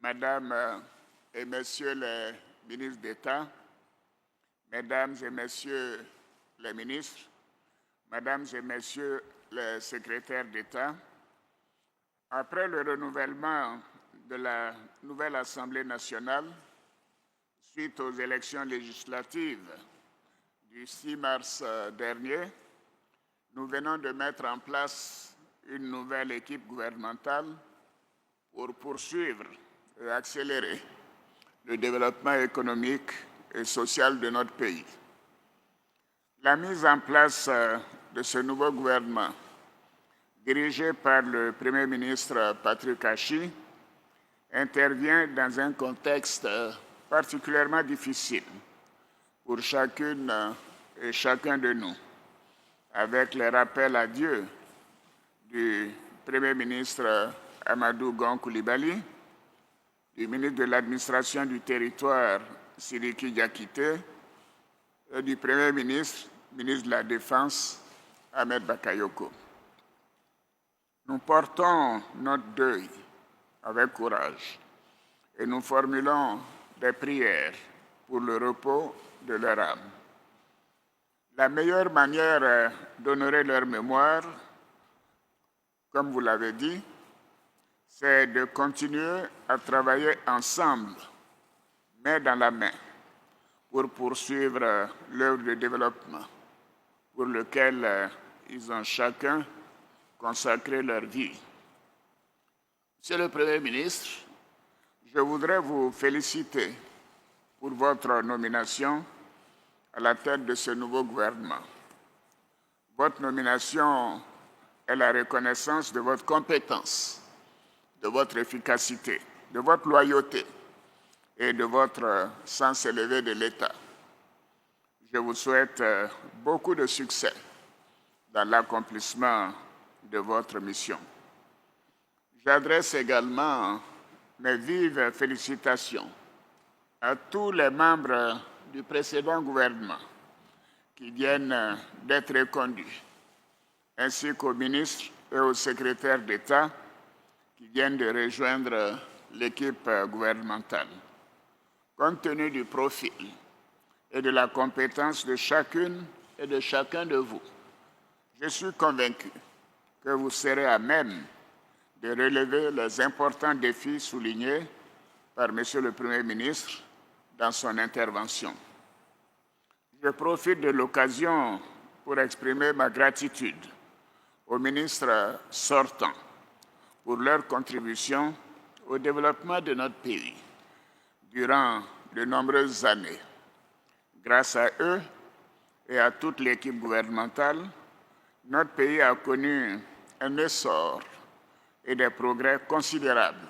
Madame et Messieurs les ministres d'État, Mesdames et Messieurs les ministres, Mesdames et Messieurs les secrétaires d'État, après le renouvellement de la nouvelle Assemblée nationale, suite aux élections législatives du 6 mars dernier, nous venons de mettre en place une nouvelle équipe gouvernementale pour poursuivre et accélérer le développement économique et social de notre pays. La mise en place de ce nouveau gouvernement, dirigé par le Premier ministre Patrick Achi, intervient dans un contexte particulièrement difficile pour chacune et chacun de nous, avec les rappels à Dieu du Premier ministre Amadou Gon Coulibaly, du ministre de l'Administration du Territoire Sidiki Diakité et du Premier ministre, ministre de la Défense Ahmed Bakayoko. Nous portons notre deuil avec courage et nous formulons des prières pour le repos de leur âme. La meilleure manière d'honorer leur mémoire, comme vous l'avez dit, c'est de continuer à travailler ensemble, main dans la main, pour poursuivre l'œuvre de développement pour lequel ils ont chacun consacré leur vie. Monsieur le Premier ministre, je voudrais vous féliciter pour votre nomination à la tête de ce nouveau gouvernement. Votre nomination est la reconnaissance de votre compétence, de votre efficacité, de votre loyauté et de votre sens élevé de l'État. Je vous souhaite beaucoup de succès dans l'accomplissement de votre mission. J'adresse également mes vives félicitations à tous les membres du précédent gouvernement qui viennent d'être reconduits, ainsi qu'aux ministres et aux secrétaires d'État qui viennent de rejoindre l'équipe gouvernementale. Compte tenu du profil et de la compétence de chacune et de chacun de vous, je suis convaincu que vous serez à même de relever les importants défis soulignés par Monsieur le Premier ministre dans son intervention. Je profite de l'occasion pour exprimer ma gratitude aux ministres sortants pour leur contribution au développement de notre pays durant de nombreuses années. Grâce à eux et à toute l'équipe gouvernementale, notre pays a connu un essor et des progrès considérables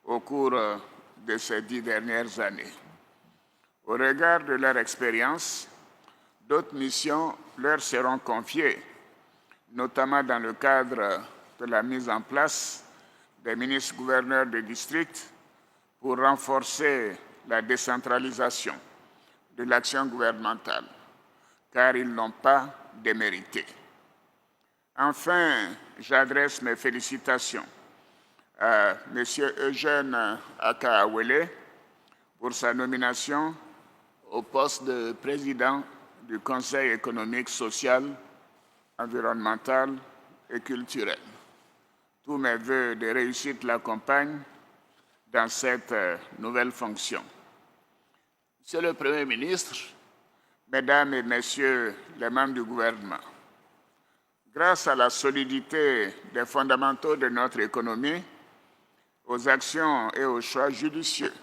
au cours de ces 10 dernières années. Au regard de leur expérience, d'autres missions leur seront confiées, notamment dans le cadre de la mise en place des ministres-gouverneurs de district pour renforcer la décentralisation de l'action gouvernementale, car ils n'ont pas démérité. Enfin, j'adresse mes félicitations à M. Eugène Akaawele pour sa nomination au poste de président du Conseil économique, social, environnemental et culturel. Tous mes vœux de réussite l'accompagnent dans cette nouvelle fonction. Monsieur le Premier ministre, Mesdames et Messieurs les membres du gouvernement, grâce à la solidité des fondamentaux de notre économie, aux actions et aux choix judicieux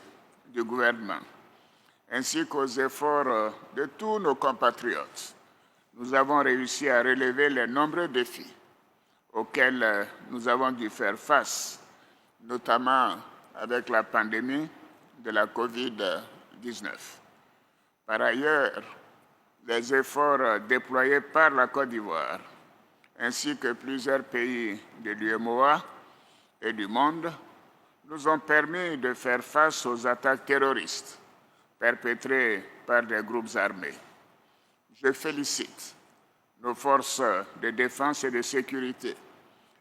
du gouvernement, ainsi qu'aux efforts de tous nos compatriotes, nous avons réussi à relever les nombreux défis auxquels nous avons dû faire face, notamment avec la pandémie de la COVID-19. Par ailleurs, les efforts déployés par la Côte d'Ivoire, ainsi que plusieurs pays de l'UEMOA et du monde, nous ont permis de faire face aux attaques terroristes perpétrées par des groupes armés. Je félicite nos forces de défense et de sécurité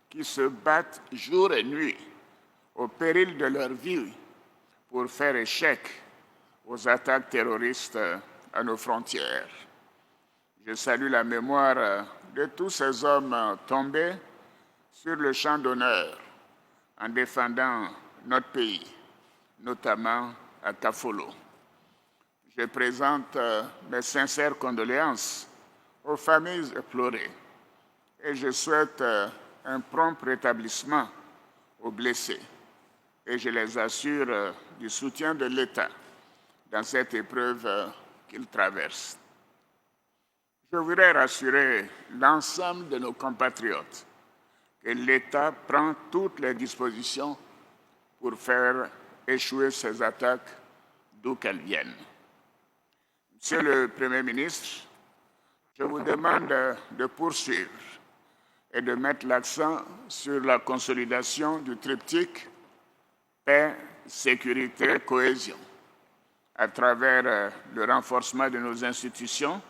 qui se battent jour et nuit au péril de leur vie pour faire échec aux attaques terroristes à nos frontières. Je salue la mémoire de tous ces hommes tombés sur le champ d'honneur en défendant notre pays, notamment à Kafolo. Je présente mes sincères condoléances aux familles éplorées et je souhaite un prompt rétablissement aux blessés. Et je les assure du soutien de l'État dans cette épreuve qu'ils traversent. Je voudrais rassurer l'ensemble de nos compatriotes que l'État prend toutes les dispositions pour faire échouer ces attaques d'où qu'elles viennent. Monsieur le Premier ministre, je vous demande de poursuivre et de mettre l'accent sur la consolidation du triptyque paix, sécurité, cohésion, à travers le renforcement de nos institutions,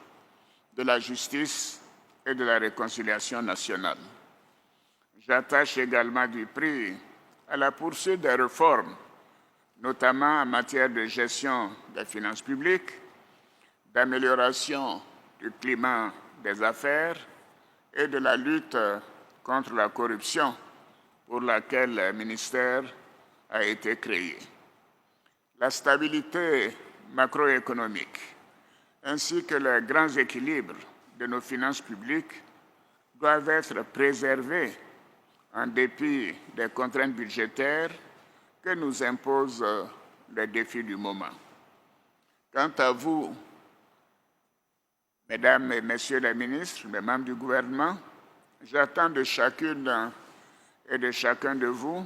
de la justice et de la réconciliation nationale. J'attache également du prix à la poursuite des réformes, notamment en matière de gestion des finances publiques, d'amélioration du climat des affaires et de la lutte contre la corruption pour laquelle le ministère a été créé. La stabilité macroéconomique ainsi que les grands équilibres de nos finances publiques doivent être préservés en dépit des contraintes budgétaires que nous imposent les défis du moment. Quant à vous, Mesdames et Messieurs les ministres, les membres du gouvernement, j'attends de chacune et de chacun de vous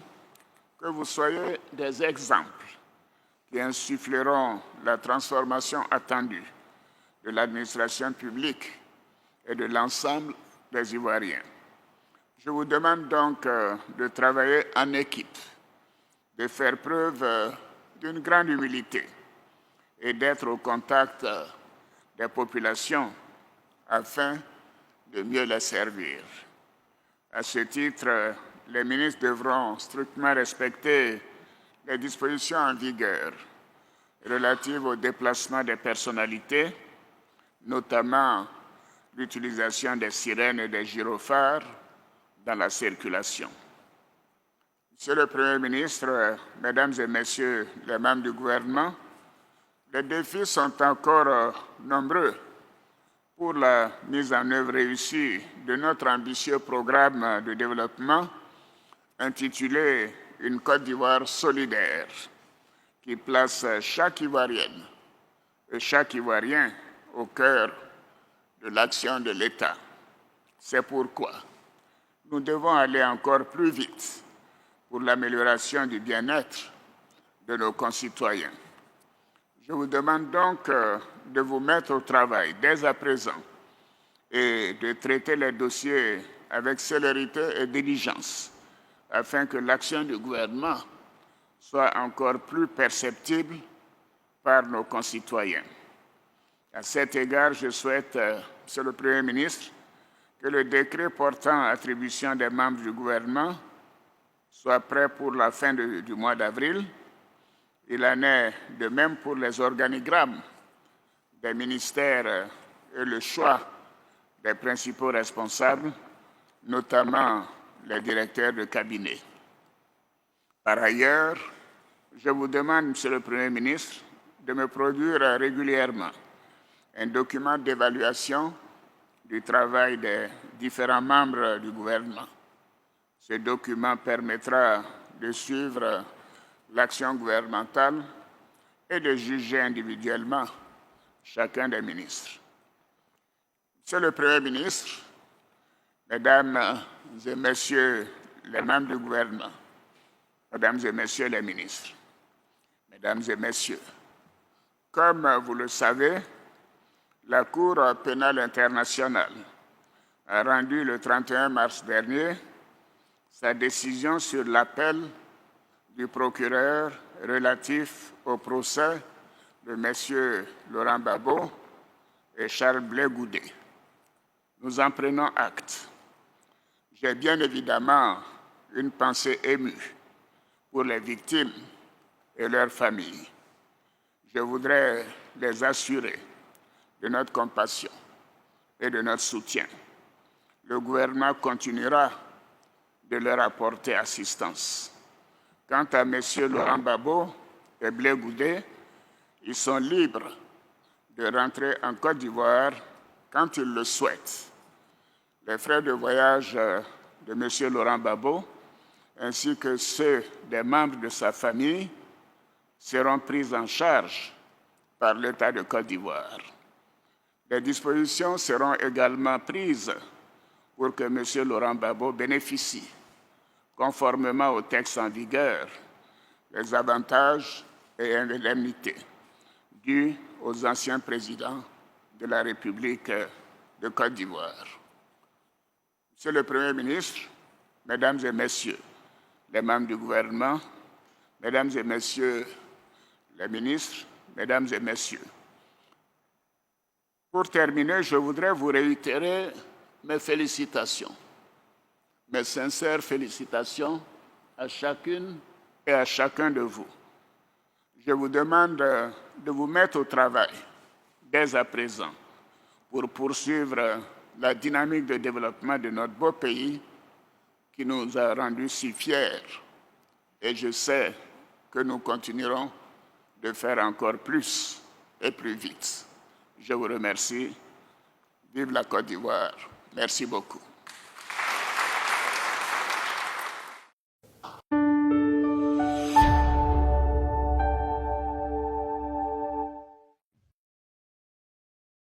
que vous soyez des exemples qui insuffleront la transformation attendue de l'administration publique et de l'ensemble des Ivoiriens. Je vous demande donc de travailler en équipe, de faire preuve d'une grande humilité et d'être au contact des populations afin de mieux les servir. À ce titre, les ministres devront strictement respecter les dispositions en vigueur relatives au déplacement des personnalités, notamment l'utilisation des sirènes et des gyrophares dans la circulation. Monsieur le Premier ministre, Mesdames et Messieurs les membres du gouvernement, les défis sont encore nombreux pour la mise en œuvre réussie de notre ambitieux programme de développement intitulé « Une Côte d'Ivoire solidaire » qui place chaque Ivoirienne et chaque Ivoirien au cœur de l'action de l'État. C'est pourquoi nous devons aller encore plus vite pour l'amélioration du bien-être de nos concitoyens. Je vous demande donc de vous mettre au travail dès à présent et de traiter les dossiers avec célérité et diligence afin que l'action du gouvernement soit encore plus perceptible par nos concitoyens. À cet égard, je souhaite, Monsieur le Premier ministre, que le décret portant attribution des membres du gouvernement soit prêt pour la fin du mois d'avril. Il en est de même pour les organigrammes des ministères et le choix des principaux responsables, notamment les directeurs de cabinet. Par ailleurs, je vous demande, Monsieur le Premier ministre, de me produire régulièrement un document d'évaluation du travail des différents membres du gouvernement. Ce document permettra de suivre l'action gouvernementale et de juger individuellement chacun des ministres. Monsieur le Premier ministre, Mesdames et Messieurs les membres du gouvernement, Mesdames et Messieurs les ministres, Mesdames et Messieurs, comme vous le savez, la Cour pénale internationale a rendu le 31 mars dernier sa décision sur l'appel du procureur relatif au procès de M. Laurent Gbagbo et Charles Blé Goudé. Nous en prenons acte. J'ai bien évidemment une pensée émue pour les victimes et leurs familles. Je voudrais les assurer de notre compassion et de notre soutien. Le gouvernement continuera de leur apporter assistance. Quant à M. Laurent Gbagbo et Blé Goudé, ils sont libres de rentrer en Côte d'Ivoire quand ils le souhaitent. Les frais de voyage de M. Laurent Gbagbo ainsi que ceux des membres de sa famille seront pris en charge par l'État de Côte d'Ivoire. Des dispositions seront également prises pour que M. Laurent Gbagbo bénéficie, conformément au texte en vigueur, des avantages et indemnités dus aux anciens présidents de la République de Côte d'Ivoire. Monsieur le Premier ministre, Mesdames et Messieurs les membres du gouvernement, Mesdames et Messieurs les ministres, Mesdames et Messieurs, pour terminer, je voudrais vous réitérer mes félicitations, mes sincères félicitations à chacune et à chacun de vous. Je vous demande de vous mettre au travail dès à présent pour poursuivre la dynamique de développement de notre beau pays qui nous a rendus si fiers. Et je sais que nous continuerons de faire encore plus et plus vite. Je vous remercie. Vive la Côte d'Ivoire. Merci beaucoup.